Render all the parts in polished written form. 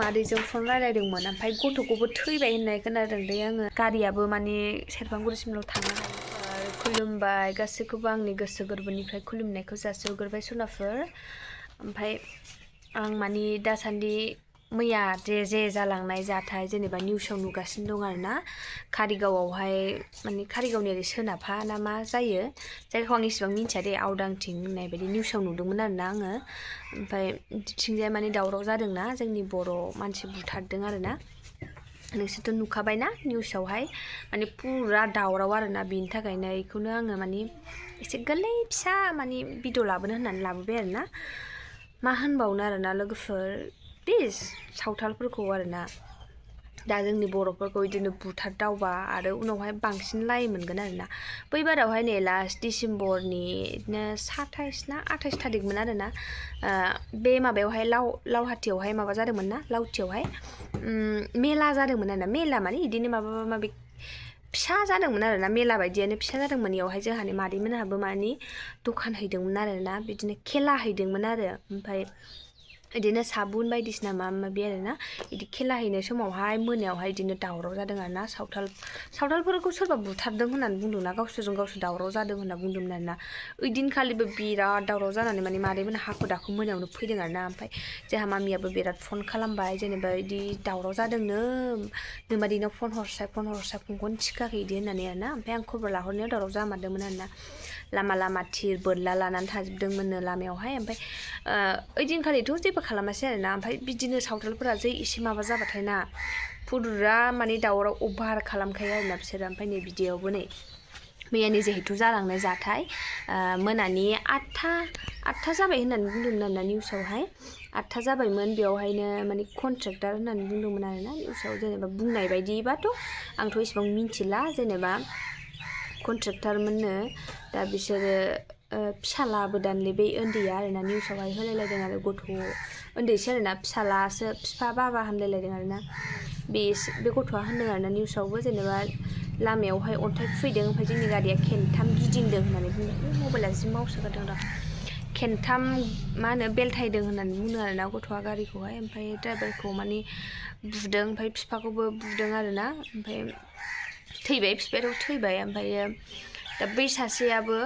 मादैजों phone रायलायदोंमोन ओमफ्राय गथ'खौबो थैबाय होननाय खोनादों दे आङो गारियाबो माने सेरफांगुरिसिमल' थांनो हायो खुलुमबाय गासैखौबो आंनि गोसो गोरबोनिफ्राय खुलुमनायखौ जासिहरग्रोबाय सनाफोर ओमफ्राय आं माने दासान्दि मैया जे जालांनाय जाथाय जेनेबा निउसाव नुगासिनो दं आरोना कारिगावआवहाय माने कारिगावनि ओरै सोनाबहा ना मा जायो जायखौ आं इसेबां मिन्थिया दे आवदांथिं होननाय बायदि निउसाव नुदोंमोन आरोना आङो ओमफ्राय बिथिंजाय माने दावराव जादोंना जोंनि बर' मानसि बुथारदों आरोना नोंसोरथ' नुखाबायना निउसावहाय माने पुरा दावराव आरोना बेनि थाखायनो बेखौनो आङो माने एसे गोरलै फिसा माने भिडिअ लाबोनो होननानै लाबोबाय आरोना मा होनबावनो आरोना लोगोफोर प्लिज सावथालफोरखौ आरोना दा जोंनि बर'फोरखौ बिदिनो बुथारदावबा आरो उनावहाय बांसिन लाय मोनगोन आरोना बैबारावहाय नै लास्ट डिसेम्बरनि बिदिनो 27 ना 28 थारिखमोन आरोना बे माबायावहाय लावहाटियावहाय माबा जादोंमोन ना लावथियावहाय मेला जादोंमोन आरोना मेला माने बिदिनो माबा फिसा जादोंमोन आरोना मेला बायदियानो फिसा जादोंमोन बेयावहाय जोंहानि मादैमोनहाबो माने दखान हैदोंमोन आरोना बिदिनो खेला हैदोंमोन आरो ओमफ्राय बिदिनो साबुन बायदिसिना माबा माबि आरोना बिदि खेला हैनाय समावहाय मोनायावहाय बिदिनो दावराव जादों आरोना सावथालफोरखौ सोरबा बुथारदों होननानै बुंदोंना गावसोरजों गावसोर दावराव जादों होनना बुंदोंमोन आरोना ओइदिनखालिबो बिराद दावराव जानानै माने मादैमोना हाखु दाखु मोनायावनो फैदों आरोना ओमफ्राय जोंहा मामियाबो बिराद फन खालामबाय जेनेबा बिदि दावराव जादोंनो नोमादैनाव फन हरसाय फनखौनो थिखाखै बिदि होननानै आरोना ओमफ्राय आं खबर लाहरनायाव दावराव जामारदोंमोन आरोना लामा थिर बोरला लानानै थाजोबदोंमोननो लामायावहाय ओमफ्राय ओइदिनखालिथ' जेबो खालामासै आरोना ओमफ्राय बिदिनो सावथालफोरा जै एसे माबा जाबाथाय ना फुरा माने दावराव अभार खालामखायो आरोना बिसोरो ओमफ्राय नै बिदियावबो नै मैयानि जिहेथु जालांनाय जाथाय मोनानि 8था जाबाय होननानै बुंदोंमोन आरोना निउसावहाय 8था जाबायमोन बेवहायनो माने कन्ट्रेक्टर होननानै बुंदोंमोन आरोना निउसाव जेनेबा बुंनाय बायदिबाथ' आंथ' इसेबां मिन्थिला जेनेबा कन्ट्रेक्टरमोननो दा बिसोरो फिसालाबो दानले बे उन्दैया आरोना निउसावहाय होलायलायदों आरो गथ' उन्दैसो आरोना फिसालासो बिफा बाबा होनलायलायदों आरोना बे गथ'आ होनदों आरोना निउसावबो जेनेबा लामायावहाय अन्थाइ खुबैदों ओमफ्राय जोंनि गारिया खेनथाम गिदिंदों होननानै बुंदों मबाइला जि मावसोगारदों र' खेनथाम मा होनो बेलथायदों होननानै बुंदों आरोना गथ'आ गारिखौहाय ओमफ्राय ड्राइभारखौ माने बुदों ओमफ्राय बिफाखौबो बुदों आरोना ओमफ्राय थैबाय बिफायाथ' थैबाय ओमफ्रायो दा बै सासेयाबो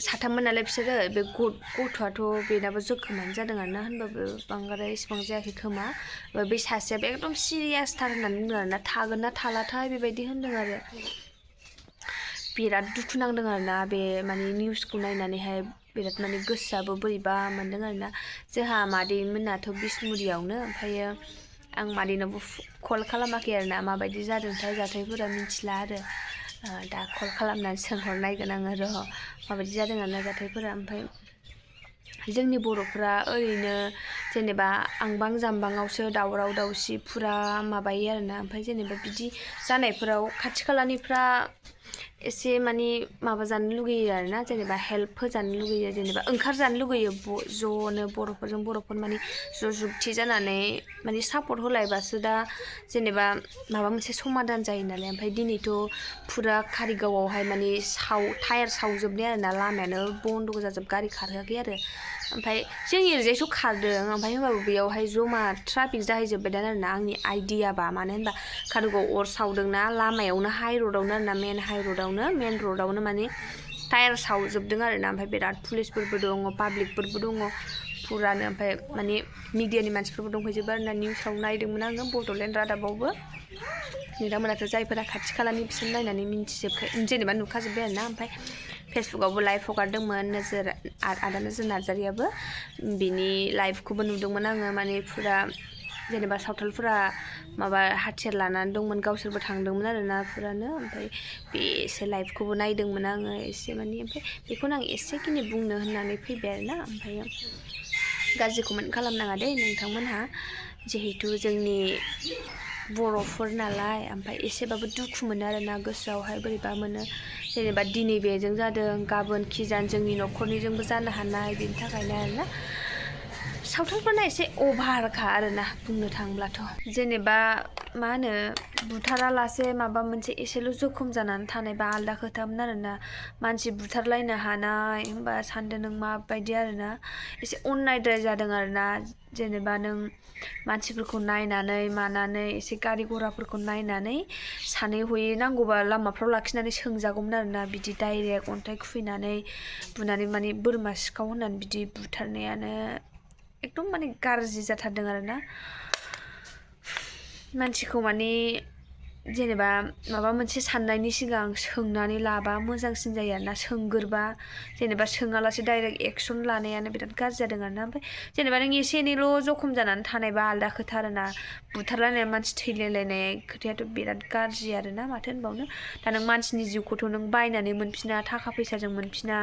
साथाममोन नालाय बिसोरो बे गथ'आथ' बेनाबो जोखोमानो जादों आरोना होनबाबो बांद्राय इसेबां जायाखै खोमा बै सासेयाबो एकदम सिरियासथार होननानै बुंदों आरोना थागोन ना थालाथाय बेबायदि होनदों आरो बिराद दुखु नांदों आरोना बे माने निउसखौ नायनानैहाय बिराद माने गोसोआबो बोरैबा मोनदों आरोना जोंहा मादैमोनाथ' बिसमुरियावनो ओमफ्रायो आं मादैनावबो कल खालामाखै आरोना माबायदि जादोंथाय जाथायफोरा मिथिला आरो दा कल खालामनानै सोंहरनायगोन आङो र' माबायदि जादों आरोना जाथायफोरा ओमफ्राय जोंनि बर'फ्रा ओरैनो जेनेबा आंबां जाम्बाङावसो दावराव दावसि फुरा माबायो आरोना ओमफ्राय जेनेबा बिदि जानायफोराव खाथि खालानिफ्रा एसे माने माबा जानो लुगैयो आरोना जेनेबा हेल्प होजानो लुगैयो जेनेबा ओंखारजानो लुगैयो ज'नो बर'फोरजों बर'फोर माने ज' जुगथि जानानै माने सापर्ट होलायबासो दा जेनेबा माबा मोनसे समाधान जायो नालाय ओमफ्राय दिनैथ' फुरा कारिगावआवहाय माने टायार सावजोबनाय आरोना लामायानो बन्द' जाजोब गारि खारहोआखै आरो ओमफ्राय जोंनि ओरैजायथ' खारदों ओमफ्राय होमबाबो बेयावहाय जमा ट्राफिक जाहैजोब्बाय दाना आरोना आंनि आइडियाबा मानो होनबा कारिगावआव अर सावदोंना लामायावनो हाइरडआवनो आरोना मेन रडआवनो माने टायार सावजोबदों आरोना ओमफ्राय बिराद पुलिसफोरबो दङ पाब्लिकफोरबो दङ फुरानो ओमफ्राय माने मिडियानि मानसिफोरबो दंफैजोबो आरोना निउसाव नायदोंमोन आङो बड'लेण्ड रादाबावबो नोंथांमोनाथ' जायफोरा खाथि खालानि बिसोर नायनानै मिन्थिजोबखायो जेनेबा नुखाजोब्बाय आरोना ओमफ्राय फेसबुकआवबो लाइभ हगारदोंमोन आदा नोजोर नार्जारियाबो बिनि लाइभखौबो नुदोंमोन आङो माने फुरा जेनेबा सावथालफोरा माबा हाथियार लानानै दंमोन गावसोरबो थांदोंमोन आरोना फुरानो ओमफ्राय बे एसे लाइभखौबो नायदोंमोन आङो एसे माने ओमफ्राय बेखौनो आं एसेखिनि बुंनो होननानै फैबाय आरोना ओमफ्राय गाज्रि कमेन्ट खालामनाङा दे नोंथांमोनहा जिहेतु जोंनि बर'फोर नालाय ओमफ्राय एसेबाबो दुखु मोनो आरोना गोसोआवहाय बोरैबा मोनो जेनेबा दिनै बेजों जादों गाबोन खिजान जोंनि न'खरनिजोंबो जानो हानाय बेनि थाखायनो आरोना सावथालफोरना एसे अभारखा आरोना बुंनो थाङोब्लाथ' जेनेबा मा होनो बुथारालासे माबा मोनसे एसेल' जखम जानानै थानायबा आलदा खोथामोन आरोना मानसि बुथारलायनो हानाय होमबा सानदो नों माबायदि आरोना एसे अननायद्राय जादों आरोना जेनेबा नों मानसिफोरखौ नायनानै मानानै एसे गारि घराफोरखौ नायनानै सानै हयै नांगौबा लामाफ्राव लाखिनानै सोंजागौमोन आरोना बिदि डाइरेक्ट अन्थाइ खुफैनानै बुनानै माने बोरमा सिखाव होननानै बिदि बुथारनायानो एकदम माने गाज्रि जाथारदों आरोना मानसिखौ माने जेनेबा माबा मोनसे साननायनि सिगां सोंनानै लाबा मोजांसिन जायो आरोना सोंगोरबा जेनेबा सोङालासे डाइरेक्ट एक्सन लानायानो बिराद गाज्रि जादों आरोना ओमफ्राय जेनेबा नों एसे एनैल' जखम जानानै थानायबा आलदा खोथा आरोना बुथारलायनाय मानसि थैलायलायनाय खोथायाथ' बिराद गाज्रि आरोना माथो होनबावनो दा नों मानसिनि जिउखौथ' नों बायनानै मोनफिना थाखा फैसाजों मोनफिना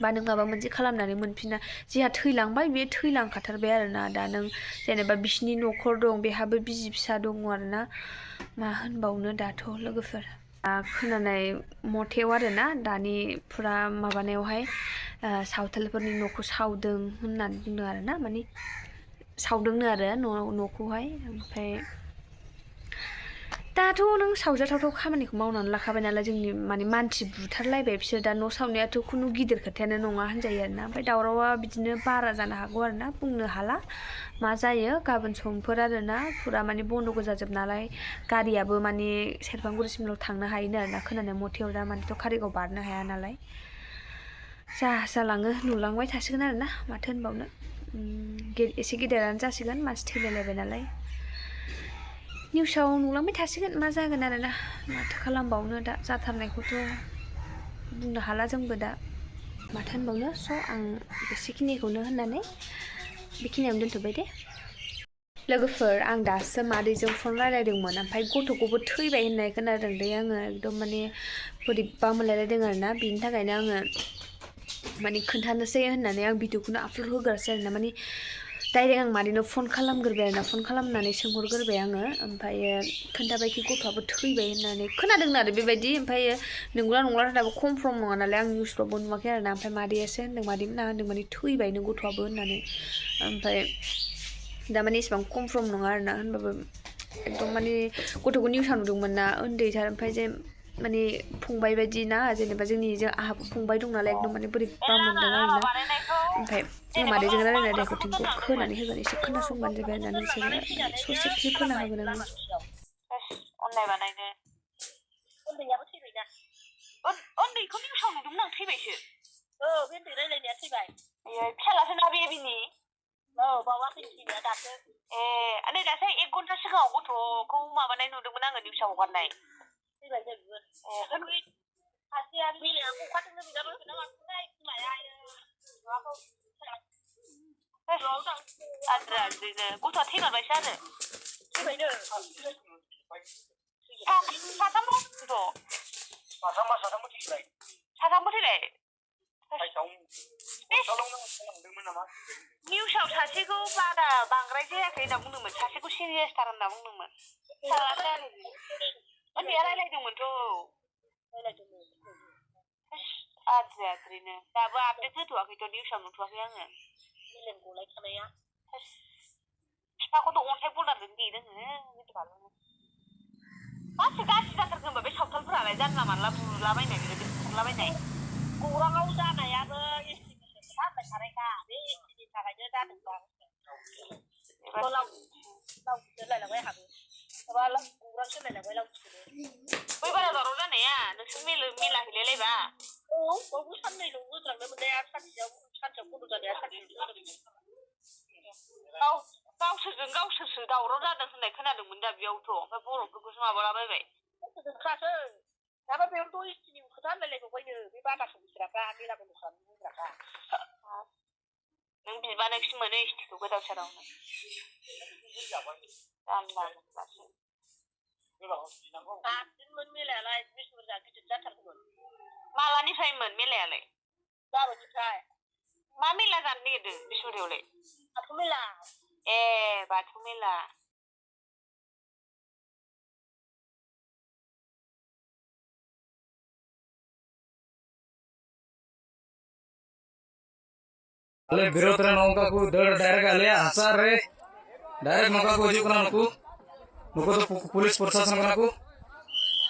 बा नों माबा मोनसे खालामनानै मोनफिना जिहा थैलांबाय बे थैलांखाथारबाय आरोना दा नों जेनेबा बिसिनि न'खर दं बेहाबो बिसि फिसा दङ आरोना मा होनबावनो दाथ' लोगोफोर खोनानाय मथेव आरोना दानि फुरा माबानायावहाय सावथालफोरनि न'खौ सावदों होननानै बुंदों आरोना माने सावदोंनो आरो न'खौहाय ओमफ्राय दाथ' नों सावजाथावथाव खामानिखौ मावनानै लाखाबाय नालाय जोंनि माने मानसि बुथारलायबाय बिसोर दा न' सावनायाथ' खुनु गिदिर खोथायानो नङा होनजायो आरोना ओमफ्य दावरावा बिदिनो बारा जानो हागौ आरोना बुंनो हाला मा जायो गाबोन समफोर आरोना फुरा माने बन्द'गो जाजोब नालाय गारियाबो माने सेरफांगुरिसिमल' थांनो हायोनो आरोना खोनानाय मथेव दा मानेथ' कारिगाव बारनो हाया नालाय जालाङो नुलांबाय थासिगोन आरोना माथो होनबावनो एसे गेदेरानो जासिगोन मानसि थैलायलायबाय नालाय निउसाव नुलांबाय थासिगोन मा जागोन आरोना माथो खालामबावनो दा जाथारनायखौथ' बुंनो हाला जोंबो दा माथो होनबावनो स' आं बेसेखिनिखौनो होननानै बेखिनियावनो दोनथ'बाय दे लोगोफोर आं दासो मादैजों फन रायलायदोंमोन ओमफ्राय गथ'खौबो थैबाय होननाय खोनादों दे आङो एकदम माने बोरैबा मोनलायलायदों आरोना बिनि थाखायनो आङो माने खोन्थानोसै होननानै आं भिडिअखौनो आपल'ड होग्रासै आरोना माने डाइरेक्ट आं मादैनो फन खालामग्रोबाय आरोना फन खालामनानै सोंहरग्रोबाय आङो ओमफ्रायो खोन्थाबायखि गथ'आबो थैबाय होननानै खोनादों आरो बेबायदि ओमफ्रायो नंगौना नंला दाबो कनफार्म नङा नालाय आं निउसफ्रावबो नुवाखै आरोना ओमफ्राय मादैयासो होनदों मादैमोनहा होनदों माने थैबायनो गथ'आबो होननानै ओमफ्राय दा माने इसेबां कनफार्म नङा आरोना होनबाबो एकदम माने गथ'खौ निउसाव नुदोंमोन ना उन्दैथार ओमफ्राय जे माने फंबाय बायदि ना जेनेबा आंहाबो फंबाय दं नालाय एकदम माने बोरैबा मोनदों आरोना ओमफ्राय मादैजों रायलायनाय रेकर्डिंखौ खोनानै होगोन एसे खोनासंबानो जाबाय आरोना नोंसोरो ससे क्लिप होना होगोन आङो अनलाइन बानायनो उन्दैयाबो थैबायना उन्दैखौ निउसाव नुदोंमोन आं थैबायसो बे उन्दै रायलायनाया थैबाय फिसालासोना बे बिनि बावाखै थैनाया दासो नै दासो 1 घन्टा सिगाङाव गथ'खौ माबानाय नुदोंमोन आङो निउसाव हगारनाय थैबाय जोबगोन सासेया बिलाइआ गखादोंनो बिनाबो माथोहाय बिमाया माबाखौ आद्रा आद्रिनो गथ'आ थैमारबायसो आरो थैबायनो साथामबो थैबाय साथामबो थैबाय निउसाव सासेखौ बारा बांद्राय जायाखै होनना बुंदोंमोन सासेखौ सिरियासथार होनना बुंदोंमोन उन्दैया रायलायदोंमोनथ' आद्रि आद्रिनो दाबो आपडेट होथ'वाखैथ' निउसाव नुथ'वाखै आङो मिलियन गलायखानाया बिफाखौथ' अन्थाइ बल्दारजों देदोंनो गासि जाथारखो होनबा बे सावथालफोरालाय जानला मानला बुलाबायनाय बेबायदि बुथारलाबायनाय गौराङाव जानायाबो एसटिनिसो खोथा होनबाय थानायखा बे एसटिनि थाखायनो जादोंदां लावथिलायलांबाय आंहाबो माबा गौरां सोलायलांबाय लावथिखौनो बै बारा दावराव जानाया नोंसोर मेला हैलायलायबा बावबो साननैल' गोज्रांनो मोननाया सानसेयाव बन्द' जानाया गावसोरसो दावराव जादों होननाय खोनादोंमोन दा बेयावथ' ओमफ्राय बर'फोरखौसो माबालाबायबाय खासो दाबा बेयावथ' एसटिनि खोथा होनलायलायबावबायनो बे बादाखौ बिग्राफ्रा मेला बन्द' खालामनो बुंग्राफ्रा नों बिबा नोंसि मोनो एसटिखौ गोदावसोरावनो जानला मोनलासो दासिममोन मेलायालाय बिष्णुपुरा गिदिर जाथारगौमोन मालानिफ्रायमोन मेलायालाय गाबोननिफ्राय मा मेला जानो नागिरदों बिष्णुपुरायावलाय बाथौ मेला बाथौ मेला Ale birotera nongka ku dar direct alia asar re direct nongka ku hijau kena nuku नुको तो पुलिस प्रशासन कना को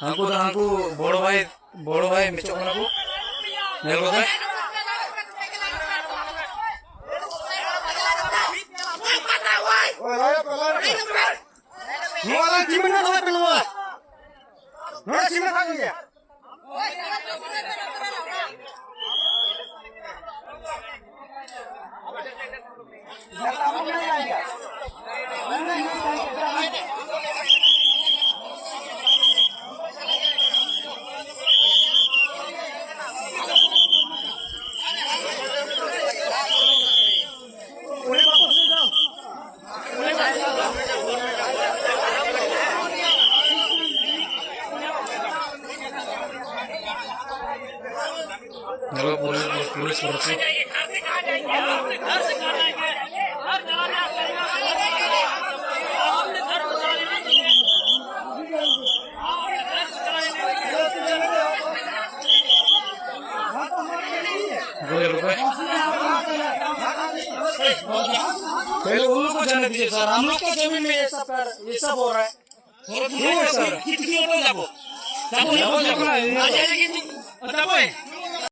हांकू बड़ो भाई मिचो कना को नेल को Nuala cimena kau penuh. Nuala cimena kau ni. Nail police प्रशासन पहले उन लोग को जाने दीजिए सर। हम लोग का जमीन में ये सब हो रहा है। क्यों है सर? Kita ni apa jago? Jago.